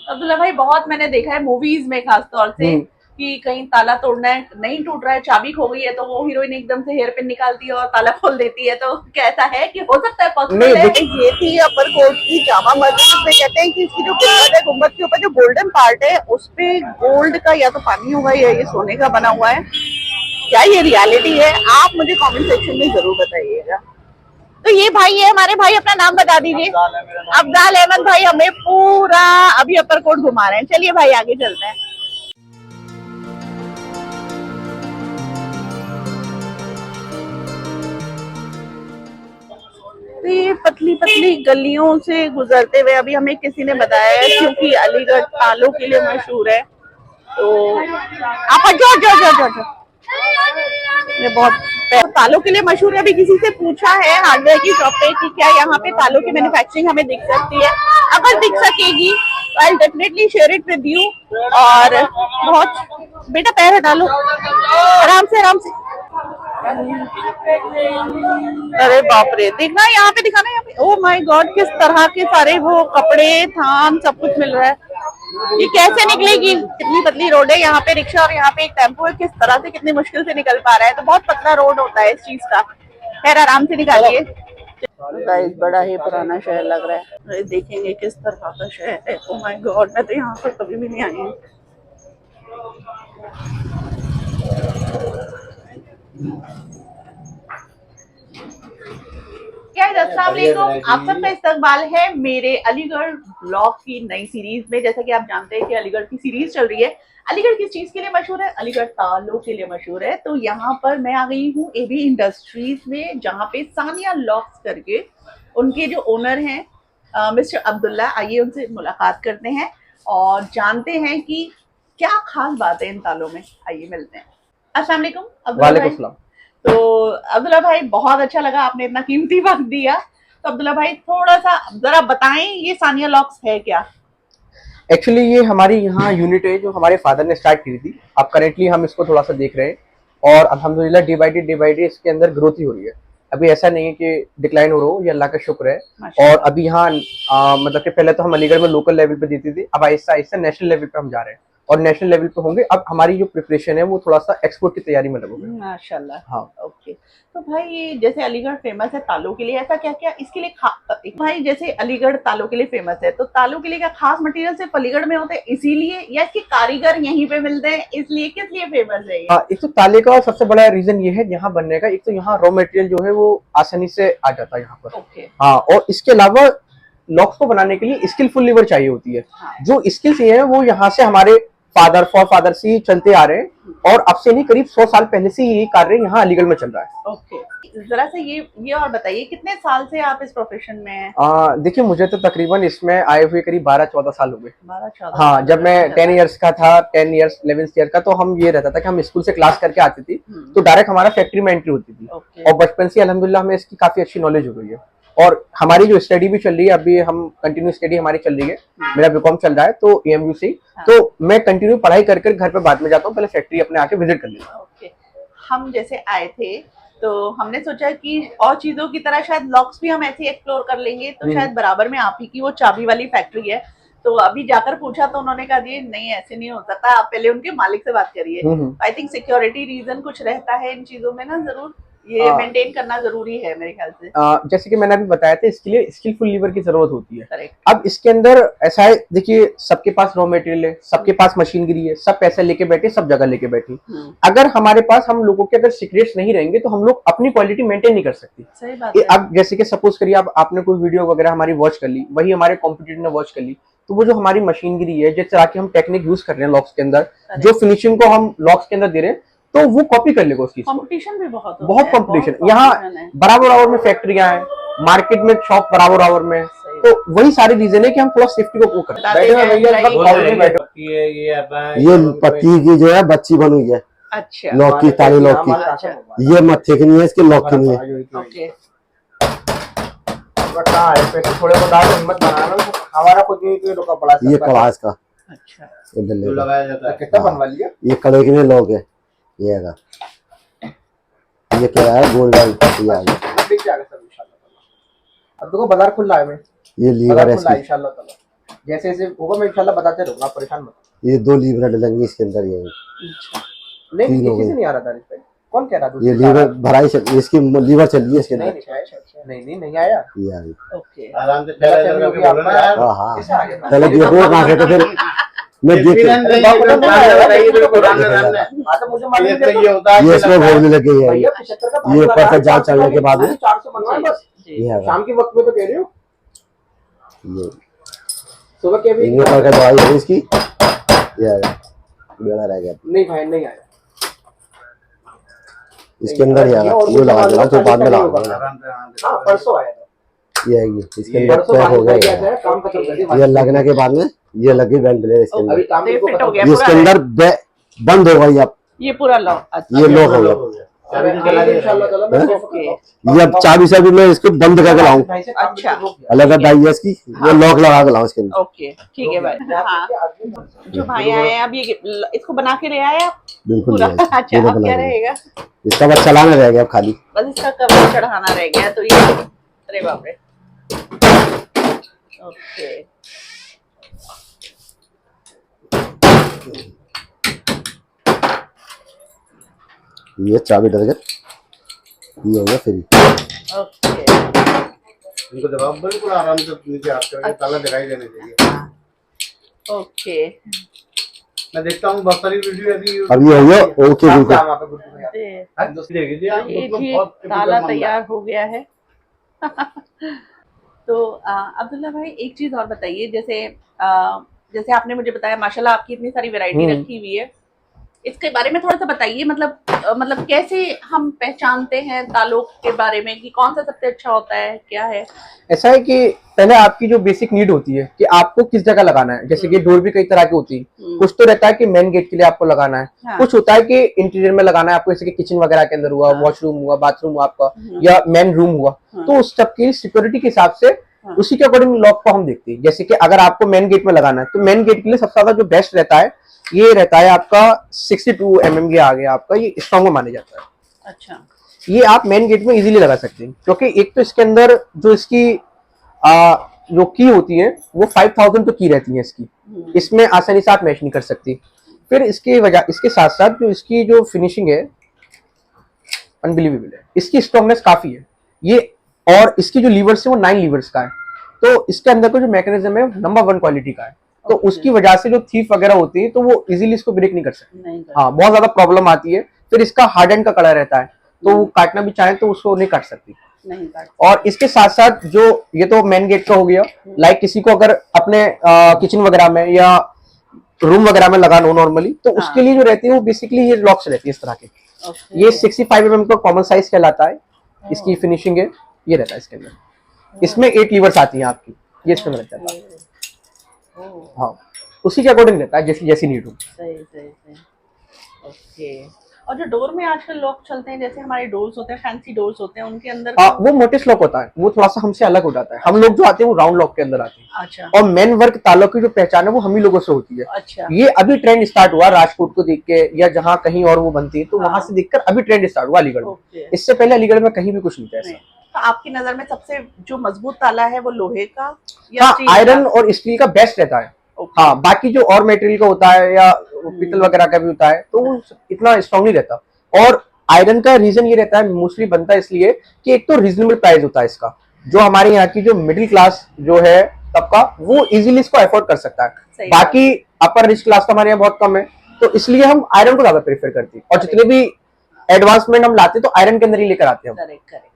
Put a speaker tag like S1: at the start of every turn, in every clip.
S1: अब्दुल्ला भाई, बहुत मैंने देखा है मूवीज में खास तौर से कि कहीं ताला तोड़ना है, नहीं टूट रहा है, चाबी खो गई है, तो वो हीरोइन एकदम से हेयर पिन निकालती है और ताला खोल देती है। तो कैसा है कि हो सकता है पॉसिबल है? ये थी अपर कोट की जामा मस्जिद, जिसमें कहते हैं कि इसकी जो गुम्बद है, गुम्बद के ऊपर जो गोल्डन पार्ट है उस पे गोल्ड का या तो पानी होगा या ये सोने का बना हुआ है। क्या ये रियलिटी है? आप मुझे कमेंट सेक्शन में जरूर बताइएगा। तो ये भाई है हमारे भाई, अपना नाम बता दीजिए। अब्दाल अहमद भाई हमें पूरा अभी अपर कोट घुमा रहे हैं। चलिए भाई आगे चलते हैं। तो ये पतली पतली गलियों से गुजरते हुए अभी हमें किसी ने बताया है, क्योंकि अलीगढ़ तालों के लिए मशहूर है। तो आप जो जो जो जो जो ये बहुत तालों के लिए मशहूर है। अभी किसी से पूछा है हार्डवेयर की शॉप पे कि क्या यहाँ पे तालों की मैन्युफैक्चरिंग हमें दिख सकती है। अगर दिख सकेगी तो I definitely share it with you. और बहुत बेटा पैर हटा लो, आराम से आराम से। अरे बाप रे, देखना यहाँ पे, दिखाना यहाँ पे। ओह माय गॉड, किस तरह के सारे वो कपड़े थान सब कुछ मिल रहा है। ये कैसे निकलेगी? कितनी पतली रोड है यहाँ पे, रिक्शा और यहाँ पे एक टेम्पो है, किस तरह से कितनी मुश्किल से निकल पा रहा है। तो बहुत पतला रोड होता है इस चीज का। खैर आराम से निकालिए। गाइस बड़ा ही पुराना शहर लग रहा है। देखेंगे किस तरह का शहर है। ओह माय गॉड, मैं तो यहाँ पर कभी भी नहीं आई हूँ। अस्सलाम वालेकुम, आप सबका इस्तकबाल है मेरे अलीगढ़ ब्लॉग की नई सीरीज में। जैसा कि आप जानते हैं कि अलीगढ़ की सीरीज चल रही है। अलीगढ़ किस चीज के लिए मशहूर है? अलीगढ़ तालों के लिए मशहूर है। तो यहाँ पर मैं आ गई हूँ एबी इंडस्ट्रीज में, जहाँ पे सानिया लॉक्स करके उनके जो ओनर हैं मिस्टर अब्दुल्ला, आइए उनसे मुलाकात करते हैं और जानते हैं कि क्या खास बात है इन तालों में। आइए मिलते हैं। अस्सलाम वालेकुम अब्दुल्ला भाई। तो अब्दुल्ला भाई, बहुत अच्छा लगा आपने इतना कीमती वक्त दिया। तो अब्दुल्ला भाई थोड़ा सा जरा बताएं, ये सानिया लॉक्स है क्या?
S2: एक्चुअली ये हमारी यहाँ यूनिट है जो हमारे फादर ने स्टार्ट की थी। अब करेंटली हम इसको थोड़ा सा देख रहे हैं और अल्हम्दुलिल्लाह डे बाई डे इसके अंदर ग्रोथ ही हो रही है। अभी ऐसा नहीं है कि डिक्लाइन हो रहा हो, ये अल्लाह का शुक्र है। और अभी यहाँ मतलब कि पहले तो हम अलीगढ़ में लोकल लेवल पे देते थे, अब आहिस्ता आहिस्ता नेशनल लेवल पे हम जा रहे हैं और नेशनल लेवल पे होंगे। अब हमारी जो प्रिपरेशन है वो थोड़ा सा एक्सपोर्ट की तैयारी में लगोगे।
S1: माशाल्लाह।
S2: हाँ
S1: ओके। तो भाई ये जैसे अलीगढ़ फेमस है तालों के लिए, ऐसा क्या क्या इसके लिए भाई जैसे अलीगढ़ तालों के लिए फेमस है, तो तालों के लिए क्या खास मटेरियल सिर्फ अलीगढ़ में होते हैं इसीलिए, या इसके कारीगर यहीं पे मिलते हैं इसलिए, किस लिए फेमस है ये?
S2: एक तो ताले का सबसे बड़ा रीजन ये है यहाँ बनने का। एक तो यहाँ रॉ मटेरियल जो है वो आसानी से आ जाता है यहाँ पर। हाँ, और इसके अलावा लॉक्स को बनाने के लिए स्किलफुल लेबर चाहिए होती है। जो स्किल्स ये है वो यहाँ से हमारे फादर से ही चलते आ रहे हैं और अब से नहीं, करीब 100 साल पहले से ये कार्य यहाँ अलीगढ़ में चल रहा है।
S1: ओके। जरा से ये और बताइए, कितने साल से आप इस प्रोफेशन में हैं?
S2: देखिए, मुझे तो तकरीबन इसमें आए हुए करीब 12-14 साल हो गए।
S1: 12-14?
S2: हाँ, जब मैं 10 इयर्स का था, 10 इयर्स 11 ईयर का, तो हम ये रहता था कि हम स्कूल से क्लास करके आते थे तो डायरेक्ट हमारा फैक्ट्री में एंट्री होती थी। और बचपन से अल्हम्दुलिल्लाह हमें इसकी काफी अच्छी नॉलेज हो गई है। और हमारी जो स्टडी भी चल रही है, अभी हम कंटिन्यू स्टडी हमारी चल रही है। मेरा बीकॉम चल रहा है तो एएमयू से, तो मैं कंटिन्यू पढ़ाई कर घर पे बाद में जाता हूँ, पहले फैक्ट्री अपने आके विजिट कर लेता हूँ।
S1: ओके। हम जैसे आए थे तो हमने सोचा कि और चीजों की तरह शायद लॉक्स भी हम ऐसे एक्सप्लोर कर लेंगे, तो शायद बराबर में आप ही की वो चाबी वाली फैक्ट्री है। तो अभी जाकर पूछा तो उन्होंने कहा दिए नहीं ऐसे नहीं हो सकता, आप पहले उनके मालिक से बात करिए। आई थिंक सिक्योरिटी रीजन कुछ रहता है इन चीजों में ना, जरूर ये मेंटेन करना जरूरी है मेरे ख्याल से।
S2: जैसे कि मैंने अभी बताया था, इसके लिए स्किलफुल लीवर की जरूरत होती है। अब इसके अंदर ऐसा है, देखिए सबके पास रॉ मटेरियल है, सबके पास मशीनरी है, सब पैसे लेके बैठे, सब जगह लेके बैठे। अगर हमारे पास हम लोगों के अगर सीक्रेट्स नहीं रहेंगे तो हम लोग अपनी क्वालिटी मेंटेन नहीं कर सकते।
S1: सही बात है।
S2: अब जैसे कि सपोज करिए अब आपने कोई वीडियो वगैरह हमारी वॉच कर ली, वही हमारे कॉम्पिटिटर ने वॉच कर ली, तो वो जो हमारी मशीनरी है, जिस तरह की हम टेक्निक यूज कर रहे हैं लॉक्स के अंदर, जो फिनिशिंग को हम लॉक्स के अंदर दे रहे हैं, तो वो कॉपी कर लेगा उसकी।
S1: कंपटीशन भी बहुत
S2: कंपटीशन यहाँ बराबर में फैक्ट्रियां हैं, मार्केट में शॉप बराबर में, तो वही सारी रीजन है कि हम थोड़ा सेफ्टी को करते हैं।
S3: ये पत्ती की जो है बच्ची बनी है।
S1: अच्छा।
S3: लॉक की, ताली लॉक की। ये मत्थे की नहीं है, इसके लॉक की नहीं है।
S1: ओके।
S2: थोड़े हिम्मत बनाना, हमारा खुद
S3: ये कड़ास का।
S1: अच्छा।
S2: कितना बनवा लिया?
S3: ये कड़े के लिए लॉक है। ये क्या है? गोल्ड वाली पत्ती आ गई।
S2: अब देखो बाजार खुला है,
S3: ये लीवर है
S2: इंशाल्लाह ताला। जैसे जैसे होगा मैं इंशाल्लाह बताते रहूंगा, आप परेशान मत।
S3: ये 2 लीवर डलेंगे इसके अंदर, ये
S1: अच्छा
S2: नहीं
S3: तीन हो
S2: किसी
S3: गए।
S2: से नहीं आ रहा था इस पे, कौन कह रहा था
S3: ये
S2: उससे आ रहा
S3: लीवर भराई चल, इसकी लीवर चल रही है इसके
S2: नहीं
S3: अंदर।
S2: नहीं नहीं आया।
S3: ये आ गई।
S1: ओके
S4: आराम से
S2: गलत
S4: चला
S2: फहमी
S4: करके
S2: होगी
S4: बोलो ना
S2: आपको।
S4: यार।
S3: हाँ हाँ,
S2: कैसे आ गया?
S3: पहले देखो कहाँ से, तो फिर मैं देख
S4: एक्सपीरियंस नहीं है, जो सामने बताइए तो कुरान में सामने।
S2: हाँ तो मुझे मालूम
S4: ये तो
S2: है
S4: ये होता है
S3: ये
S4: कि
S3: इसमें
S4: लगता है।
S3: बोलने लगे हैं।
S2: भैया 75 का
S3: ये
S2: भाव
S3: ऊपर से
S2: लगा,
S3: जांच चलने के बाद में
S2: 400 बनवाए बस।
S1: जी
S3: ये आ
S2: शाम के वक्त में तो कह रही हो,
S3: ये
S2: सुबह के भी
S3: इंग्लिश का दवाई है इसकी। ये आ गया, बेड़ा रह गया
S2: नहीं भाई नहीं आया।
S3: इसके अंदर। ही आ गया, ये लगा देना तो बाद में लगा देना।
S4: आराम से हाँ,
S2: हाँ परसों आया था,
S3: ये आएगी इसके
S4: ये
S3: अंदर
S2: परसों
S3: पैक हो
S2: बारिश
S3: गया।
S2: है, काम खत्म कर दिया।
S3: ये लगने के बाद में ये लगी वेंटिलेटर इसके
S2: अभी
S3: अंदर।
S2: काम
S1: तो ये
S2: बिल्कुल
S1: फिट हो
S2: खत्म
S1: गया
S3: ये इसके
S1: पूरा
S3: अंदर बंद होगा ये, अब
S1: ये पूरा लॉक। अच्छा
S3: ये लॉक हो
S4: हो
S3: गया।
S4: गया। चाबी से चला दिया।
S2: इंशाल्लाह ताला मैं
S1: ओके।
S3: ये अब चाबी से भी मैं इसको बंद करके लाऊं।
S1: अच्छा।
S3: अलग दाई है इसकी, ये लॉक लगा के लाऊं इसके अंदर।
S1: ओके ठीक है भाई। हाँ जो भाई आए हैं अब ये इसको बना के ले आए आप
S3: बिल्कुल
S1: पूरा।
S3: ये है।
S1: अच्छा
S3: पूरा
S1: अब
S3: बना
S1: क्या
S3: के।
S1: रहेगा?
S3: इसका बस चलाना रह गया अब खाली।
S1: बस इसका कवर चढ़ाना रह गया तो ये, अरे बाप रे। ओके
S3: ये चाबी डल गई, ये हो गया फ्री।
S1: ओके
S4: इनको दबाओ बिल्कुल आराम से नीचे हाथ करके, ताला दिखाई देने चाहिए।
S1: ओके
S4: मैं देखता हूँ बहुत सारी वीडियो ऐसी
S3: अब ये हो गया ओके बिल्कुल।
S1: ये
S4: देखिए
S1: देखिए ताला तैयार हो गया है। तो अब्दुल्ला भाई एक चीज और बताइए, जैसे आपने मुझे बताया माशाल्लाह आपकी इतनी सारी वैरायटी रखी हुई है, इसके बारे में थोड़ा सा बताइए। मतलब कैसे हम पहचानते हैं तालों के बारे में कि कौन सा सबसे अच्छा होता है, क्या है?
S2: ऐसा है कि पहले आपकी जो बेसिक नीड होती है कि आपको किस जगह लगाना है, जैसे कि डोर भी कई तरह की होती है। कुछ तो रहता है कि मेन गेट के लिए आपको लगाना है,
S1: हाँ।
S2: कुछ होता है कि इंटीरियर में लगाना है आपको, जैसे कि किचन वगैरह के अंदर हुआ,
S1: हाँ।
S2: वॉशरूम हुआ, बाथरूम हुआ आपका, या मेन रूम हुआ।
S1: हाँ।
S2: तो उस सब की सिक्योरिटी के हिसाब से
S1: हाँ।
S2: उसी के अकॉर्डिंग लॉक को हम देखते हैं। जैसे कि अगर आपको मेन गेट में लगाना है तो मेन गेट के लिए सबसे ज्यादा जो बेस्ट रहता है ये रहता है आपका 62 mm ये आ गया आपका, ये स्ट्रॉन्ग माना जाता है।
S1: अच्छा
S2: ये आप मेन गेट में इजीली लगा सकते हैं, क्योंकि एक तो इसके अंदर जो इसकी जो की होती है वो 5000 तो की रहती है इसकी, इसमें आसानी से आप मैच नहीं कर सकती। फिर इसके साथ साथ जो इसकी जो फिनिशिंग है अनबिलीवेबल है, इसकी स्ट्रॉन्गनेस काफी है ये, और इसकी जो लीवर्स है वो 9 लीवर्स का है। तो इसके अंदर का जो मैकेनिज्म है नंबर 1 क्वालिटी का है, तो उसकी वजह से जो थीफ वगैरह होती है तो वो इजीली इसको ब्रेक नहीं कर सकते।
S1: नहीं कर
S2: हाँ बहुत ज्यादा प्रॉब्लम आती है। फिर इसका हार्ड एंड का कलर रहता है, तो वो काटना भी चाहे तो उसको नहीं काट सकती।
S1: नहीं काट
S2: और इसके साथ साथ जो ये तो मेन गेट का हो गया, लाइक किसी को अगर अपने किचन वगैरह में या रूम वगैरह में लगाना हो नॉर्मली, तो
S1: हाँ।
S2: उसके लिए जो रहती है वो बेसिकली ये लॉक्स रहती है इस तरह के।
S1: ओके।
S2: ये 65 mm का कॉमन साइज कहलाता है, इसकी फिनिशिंग है ये रहता है इसके अंदर। इसमें 8 लीवर्स आती हैं आपकी, ये इसके अंदर रहता है।
S1: ओह,
S2: हाँ उसी के अकॉर्डिंग रहता है जैसी जैसी नीड हो।
S1: सही सही सही। ओके। और जो डोर में आजकल लॉक चलते हैं, जैसे हमारे डोर्स होते हैं, फैंसी डोर्स होते हैं, उनके अंदर
S2: वो मोटिस लॉक होता है, वो थोड़ा सा हमसे अलग हो जाता है। हम लोग जो आते हैं वो राउंड लॉक के अंदर आते हैं,
S1: अच्छा
S2: और मेन वर्क तालों की जो पहचान है वो हम ही लोगों से होती है।
S1: अच्छा
S2: ये अभी ट्रेंड स्टार्ट हुआ राजकोट को देख के, या जहाँ कहीं और वो बनती है तो
S1: हाँ।
S2: वहां से देखकर अभी ट्रेंड स्टार्ट हुआ अलीगढ़ में।
S1: ओके।
S2: इससे पहले अलीगढ़ में कहीं भी कुछ नहीं था
S1: नहीं।
S2: ऐसा।
S1: तो आपकी नजर में सबसे जो मजबूत ताला है वो लोहे का या
S2: हाँ
S1: स्टील का?
S2: आयरन और स्टील का बेस्ट रहता है।
S1: ओके।
S2: हाँ बाकी जो और मटेरियल का होता है या पीतल वगैरह का भी होता है तो वो इतना स्ट्रॉन्ग नहीं रहता। और आयरन का रीजन ये रहता है मोस्टली बनता है इसलिए कि एक तो रीजनेबल प्राइस होता है इसका, जो हमारे यहाँ की जो मिडिल क्लास जो है तबका वो इजीली इसको अफोर्ड कर सकता है।
S1: सही
S2: बाकी अपर रिच क्लास तो हमारे यहाँ बहुत कम है, तो इसलिए हम आयरन को ज्यादा प्रेफर करते हैं, और जितने भी एडवांसमेंट हम लाते हैं तो आयरन के अंदर ही लेकर आते हैं हम।
S1: Correct correct.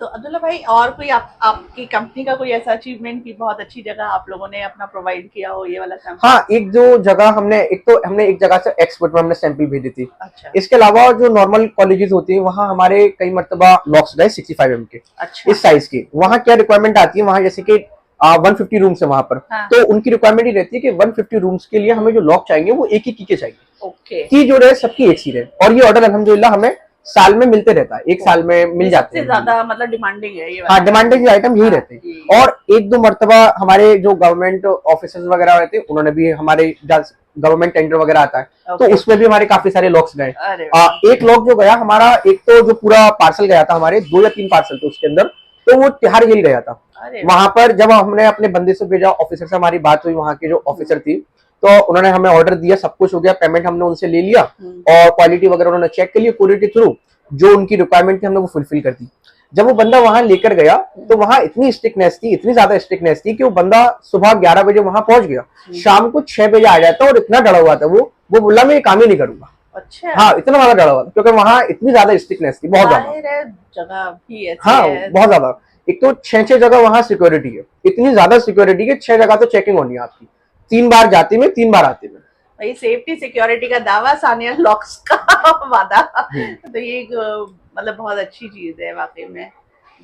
S1: तो अब्दुल्ला भाई और कोई आपकी कंपनी का कोई ऐसा अचीवमेंट की बहुत अच्छी जगह आप लोगों ने अपना प्रोवाइड किया हो ये वाला सैंपल?
S2: हाँ एक जो जगह हमने एक जगह से एक्सपोर्ट में हमने सैंपल भेजी थी।
S1: अच्छा
S2: इसके अलावा जो नॉर्मल कॉलेजेस होती है वहाँ हमारे कई मर्तबा लॉक्स गए 65 mm के
S1: अच्छा
S2: इस साइज के। वहाँ क्या रिक्वायरमेंट आती है, वहाँ जैसे कि 150 रूम्स है वहाँ पर,
S1: हाँ।
S2: तो उनकी रिक्वायरमेंट ही रहती है कि 150 रूम्स के लिए हमें जो लॉक चाहिए वो एक ही की के चाहिए,
S1: ओके।
S2: की जो रहे सबकी एक सी रहे। और ये ऑर्डर अल्हम्दुलिल्लाह हमें साल में मिलते रहता है, एक साल में मिल जाते
S1: सबसे
S2: हैं।
S1: ज्यादा मतलब डिमांडिंग है ये
S2: हाँ
S1: वाला।
S2: डिमांडेड आइटम यही रहते हैं।
S1: जी।
S2: और एक दो मर्तबा हमारे जो गवर्नमेंट ऑफिसर्स वगैरह रहते हैं उन्होंने भी हमारे गवर्नमेंट टेंडर वगैरह आता है तो
S1: Okay.
S2: उसमें भी हमारे काफी सारे लॉक्स गए।
S1: अरे
S2: एक लॉक जो गया हमारा, एक तो जो पूरा पार्सल गया था हमारे 2 या 3 पार्सल थे उसके अंदर, तो वो तिहाड़ जेल गया था।
S1: अरे
S2: वहां पर जब हमने अपने बंदे से भेजा, ऑफिसर से हमारी बात हुई, वहां की जो ऑफिसर थी, तो उन्होंने हमें ऑर्डर दिया, सब कुछ हो गया, पेमेंट हमने उनसे ले लिया और क्वालिटी वगैरह उन्होंने चेक कर लिया, कोरियर के थ्रू जो उनकी रिक्वायरमेंट थी हमने वो फुलफिल कर दी। जब वो बंदा वहां लेकर गया तो वहां इतनी स्ट्रिक्टनेस थी, इतनी ज्यादा स्ट्रिक्टनेस थी कि वो बंदा सुबह 11 बजे वहां पहुंच गया, शाम को 6 बजे आ जाता और इतना डरा हुआ था वो बोला मैं ये काम ही नहीं करूंगा।
S1: अच्छा।
S2: हाँ, इतना ज्यादा डरा हुआ था क्योंकि वहां इतनी ज्यादा स्ट्रिक्टनेस थी, बहुत ज्यादा।
S1: जाहिर है, जगह भी ऐसी
S2: हाँ,
S1: है।
S2: बहुत ज्यादा। एक तो 6 जगह वहां सिक्योरिटी है, इतनी ज्यादा सिक्योरिटी है, 6 जगह तो चेकिंग होनी है आपकी, 3 बार जाती में 3 बार आती में।
S1: भाई सेफ्टी सिक्योरिटी का दावा, सानिया लॉक्स का वादा। तो ये एक मतलब बहुत अच्छी चीज है वाकई में,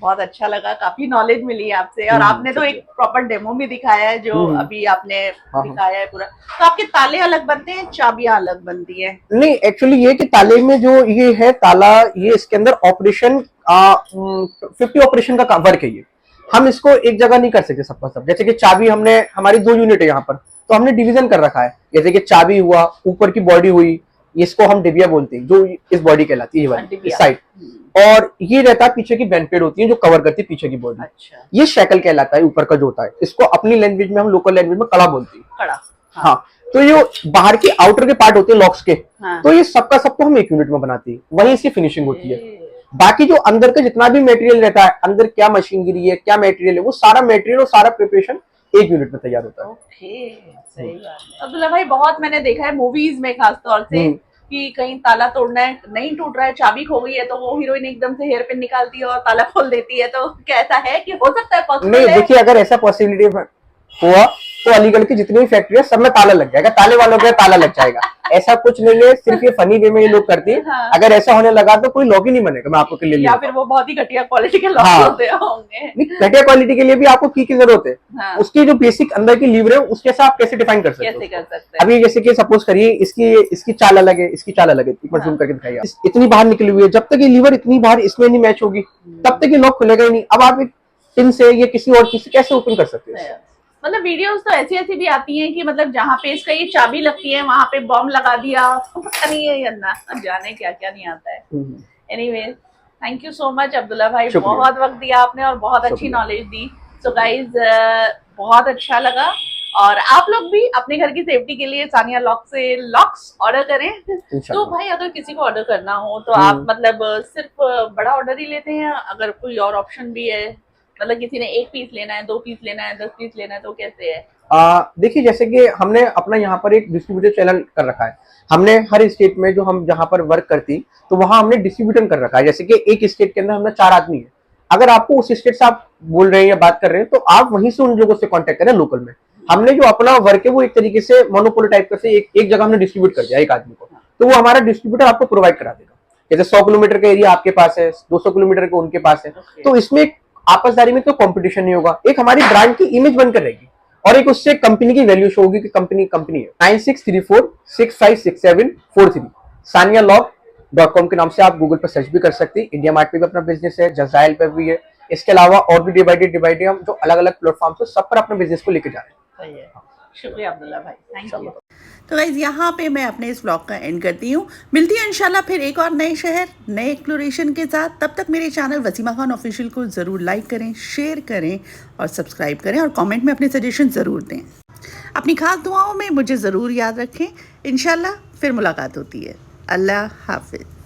S1: बहुत अच्छा लगा, काफी नॉलेज मिली आपसे। और आपने तो एक प्रॉपर डेमो भी दिखाया है जो अभी आपने दिखाया है पूरा। तो आपके ताले अलग बनते हैं, चाबियां अलग बनती है?
S2: नहीं, एक्चुअली ये कि ताले में जो ये है ताला, ये इसके अंदर ऑपरेशन 50 ऑपरेशन का वर्क है। ये हम इसको एक जगह नहीं कर सकते सबका सब। जैसे कि चाबी, हमने हमारी 2 यूनिट है यहाँ पर, तो हमने डिवीजन कर रखा है। जैसे कि चाबी हुआ, ऊपर की बॉडी हुई, इसको हम डिबिया बोलते हैं, जो इस बॉडी कहलाती है, ये वाली इस साइड। और ये रहता है पीछे की बेनपेड होती है जो कवर करती है पीछे की बॉडी।
S1: अच्छा।
S2: ये शैकल कहलाता है, ऊपर का जो होता है। इसको अपनी लैंग्वेज में, हम लोकल लैंग्वेज में कड़ा बोलते हैं।
S1: कड़ा।
S2: हाँ, तो ये बाहर के आउटर के पार्ट होते हैं लॉक्स के,
S1: हाँ।
S2: तो ये सबका सबको हम एक यूनिट में बनाते हैं, वहीं इसकी फिनिशिंग होती है। बाकी जो अंदर का जितना भी मटेरियल रहता है, अंदर क्या मशीनरी है, क्या मटेरियल है, वो सारा मटेरियल और सारा प्रिपरेशन एक यूनिट में तैयार होता है।
S1: ओके, सही बात है। अब्दुल्ला भाई, बहुत मैंने देखा है मूवीज में खास तौर से कि कहीं ताला तोड़ना है, नहीं टूट रहा है, चाबी खो गई है, तो वो हीरोइन एकदम से हेयर पिन निकालती है और ताला खोल देती है। तो क्या ऐसा है कि हो सकता है पॉसिबल है?
S2: नहीं, देखिए, अगर ऐसा पॉसिबिलिटी हुआ तो अलीगढ़ की जितनी भी फैक्ट्री है सब में ताला लग जाएगा, ताले वालों के ताला लग जाएगा। ऐसा कुछ नहीं है, सिर्फ ये फनी वे में ये लोग करते हैं।
S1: हाँ।
S2: अगर ऐसा होने लगा तो कोई लॉक ही नहीं बनेगा, मैं आपको क्लियर
S1: या फिर वो बहुत ही घटिया क्वालिटी के लॉक
S2: हाँ।
S1: होते होंगे।
S2: घटिया क्वालिटी के लिए भी आपको की जरूरत है।
S1: हाँ।
S2: उसकी जो बेसिक अंदर की लीवर है, उसके साथ आप कैसे डिफाइन कर सकते हो?
S1: कैसे कर सकते हैं?
S2: अभी जैसे कि सपोज करिए, इसकी चाल अलग है, इसकी चाल अलग है, एक बार जूम करके दिखाइए। इतनी बाहर निकली हुई है, जब तक ये लीवर इतनी बाहर इसमें नहीं मैच होगी तब तक ये लॉक खुलेगा ही नहीं। अब आप एक पिन से या किसी और चीज से कैसे ओपन कर सकते हैं?
S1: मतलब वीडियोस तो ऐसी ऐसी भी आती हैं कि मतलब जहाँ पे इसका ये चाबी लगती है वहां पे बॉम्ब लगा दिया, पता नहीं है या ना जाने क्या क्या नहीं आता है। Anyways, thank you so much Abdullah भाई, बहुत वक्त दिया आपने और बहुत अच्छी नॉलेज दी। सो गाइज, बहुत अच्छा लगा। और आप लोग भी अपने घर की सेफ्टी के लिए सानिया लॉक से लॉक्स ऑर्डर करें। तो भाई, अगर किसी को ऑर्डर करना हो तो आप मतलब सिर्फ बड़ा ऑर्डर ही लेते हैं? अगर कोई और ऑप्शन भी है, मतलब किसी ने 1 पीस लेना है, 2 पीस लेना है, 10 पीस लेना है, तो कैसे है?
S2: देखिए, जैसे कि हमने अपना यहाँ पर एक डिस्ट्रीब्यूटर चैनल कर रखा है। हमने हर स्टेट में जो हम जहाँ पर वर्क करती, तो वहां हमने डिस्ट्रीब्यूटर कर रखा है। जैसे कि एक स्टेट के अंदर हमने 4 आदमी है, अगर आपको उस स्टेट से आप बोल रहे हैं या बात कर रहे हैं तो आप वहीं से उन लोगों से कांटेक्ट करें लोकल में। हमने जो अपना वर्क है वो एक तरीके से मोनोपोली टाइप का से एक जगह हमने डिस्ट्रीब्यूट कर दिया एक आदमी को, तो वो हमारा डिस्ट्रीब्यूटर आपको प्रोवाइड करा देगा। जैसे 100 किलोमीटर का एरिया आपके पास है, 200 किलोमीटर का उनके पास है, तो इसमें आपसदारी में तो कंपटीशन नहीं होगा, एक हमारी ब्रांड की इमेज बनकर रहेगी और एक उससे कंपनी की वैल्यू शो होगी कि कंपनी है। 9634656743 sanialog.com के नाम से आप गूगल पर सर्च भी कर सकते हैं। इंडिया मार्ट पे भी अपना बिजनेस है, जजाइल पर भी है। इसके अलावा और भी डे बाई डे हम जो अलग अलग प्लेटफॉर्म है सब पर अपने बिजनेस को लेकर जा रहे हैं।
S1: सही है, शुक्रिया अब्दुल्ला भाई, थैंक यू। तो गाइज, यहाँ पे मैं अपने इस ब्लॉग का एंड करती हूँ। मिलती है इंशाल्लाह फिर एक और नए शहर, नए एक्सप्लोरेशन के साथ। तब तक मेरे चैनल वसीमा खान ऑफिशियल को ज़रूर लाइक करें, शेयर करें और सब्सक्राइब करें और कमेंट में अपने सजेशन ज़रूर दें। अपनी खास दुआओं में मुझे ज़रूर याद रखें। इंशाल्लाह फिर मुलाकात होती है। अल्लाह हाफिज़।